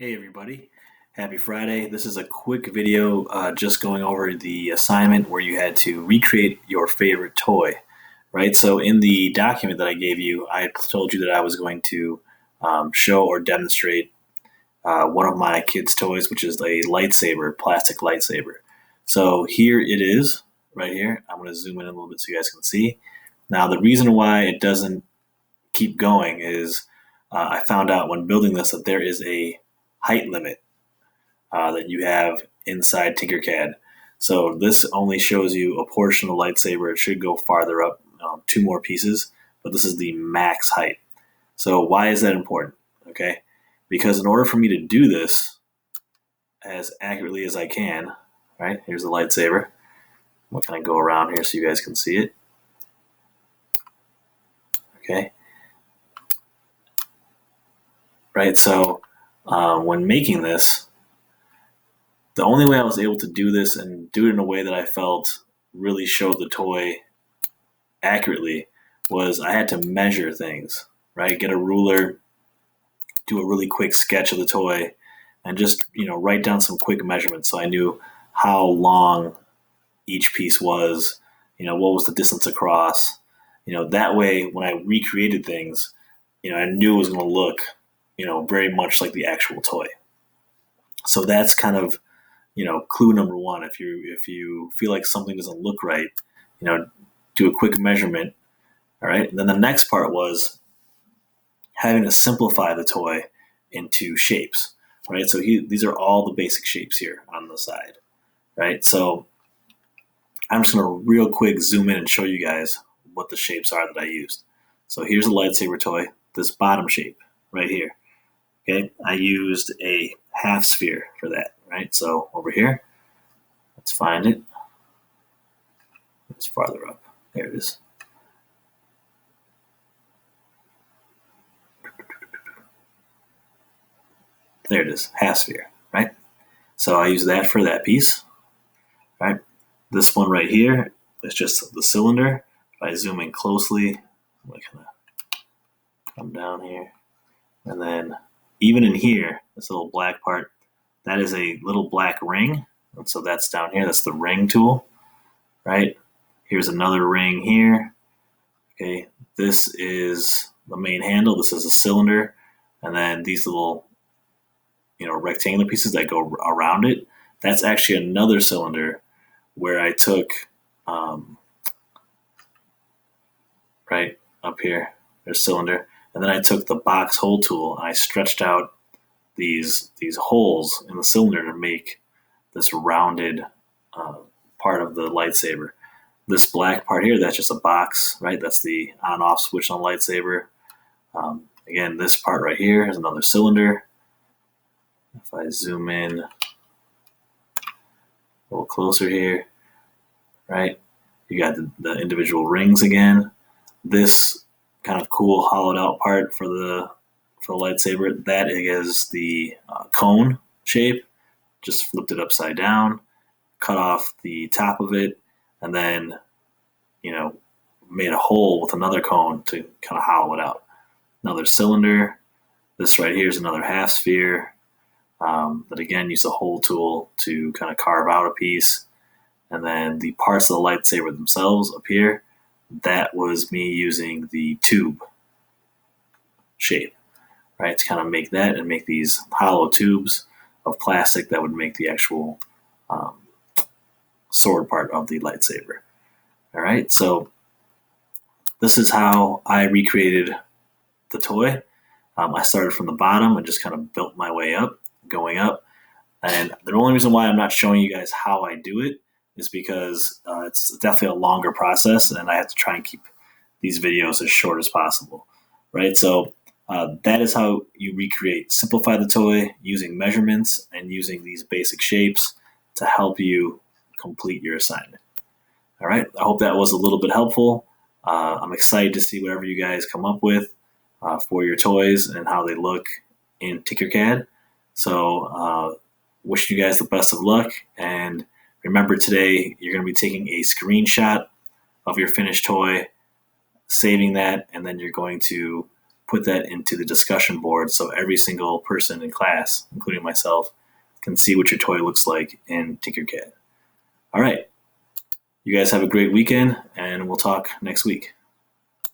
Hey everybody, happy Friday. This is a quick video just going over the assignment where you had to recreate your favorite toy, right? So in the document that I gave you, I told you that I was going to show or demonstrate one of my kids' toys, which is a lightsaber, plastic lightsaber. So here it is, right here. I'm going to zoom in a little bit so you guys can see. Now the reason why it doesn't keep going is I found out when building this that there is a height limit that you have inside Tinkercad. So this only shows you a portion of the lightsaber. It should go farther up, two more pieces, but this is the max height. So why is that important? Okay, because in order for me to do this as accurately as I can, right, here's the lightsaber. I'm going to go around here so you guys can see it. Okay, right, so when making this, the only way I was able to do this and do it in a way that I felt really showed the toy accurately was I had to measure things, right? Get a ruler, do a really quick sketch of the toy, and just, write down some quick measurements so I knew how long each piece was, what was the distance across. That way when I recreated things, I knew it was going to look, very much like the actual toy. So that's kind of, clue number one. If you feel like something doesn't look right, do a quick measurement. All right. And then the next part was having to simplify the toy into shapes. Right. So these are all the basic shapes here on the side. Right. So I'm just going to real quick zoom in and show you guys what the shapes are that I used. So here's a lightsaber toy, this bottom shape right here. Okay, I used a half sphere for that, right? So over here, let's find it. It's farther up. There it is. There it is, half sphere, right? So I use that for that piece, right? This one right here is just the cylinder. If I zoom in closely, I'm gonna come down here, and then even in here, this little black part, that is a little black ring. And so that's down here. That's the ring tool, right? Here's another ring here. Okay, this is the main handle. This is a cylinder. And then these little, rectangular pieces that go around it, that's actually another cylinder where I took, right up here, there's cylinder. And then I took the box hole tool and I stretched out these holes in the cylinder to make this rounded part of the lightsaber. This black part here, that's just a box, right? That's the on-off switch on the lightsaber. Again, this part right here is another cylinder. If I zoom in a little closer here, right? You got the individual rings again. This kind of cool hollowed out part for the lightsaber, that is the cone shape. Just flipped it upside down, cut off the top of it, and then made a hole with another cone to kind of hollow it out. Another cylinder. This right here is another half sphere that again used a hole tool to kind of carve out a piece. And then the parts of the lightsaber themselves up here, that was me using the tube shape, right, to kind of make that and make these hollow tubes of plastic that would make the actual sword part of the lightsaber. All right, so this is how I recreated the toy. I started from the bottom and just kind of built my way up, going up. And the only reason why I'm not showing you guys how I do it is because it's definitely a longer process, and I have to try and keep these videos as short as possible, right? So that is how you recreate. Simplify the toy using measurements and using these basic shapes to help you complete your assignment. All right, I hope that was a little bit helpful. I'm excited to see whatever you guys come up with for your toys and how they look in Tinkercad. So wishing you guys the best of luck, and remember today you're going to be taking a screenshot of your finished toy, saving that, and then you're going to put that into the discussion board so every single person in class, including myself, can see what your toy looks like in Tinkercad. All right. You guys have a great weekend, and we'll talk next week.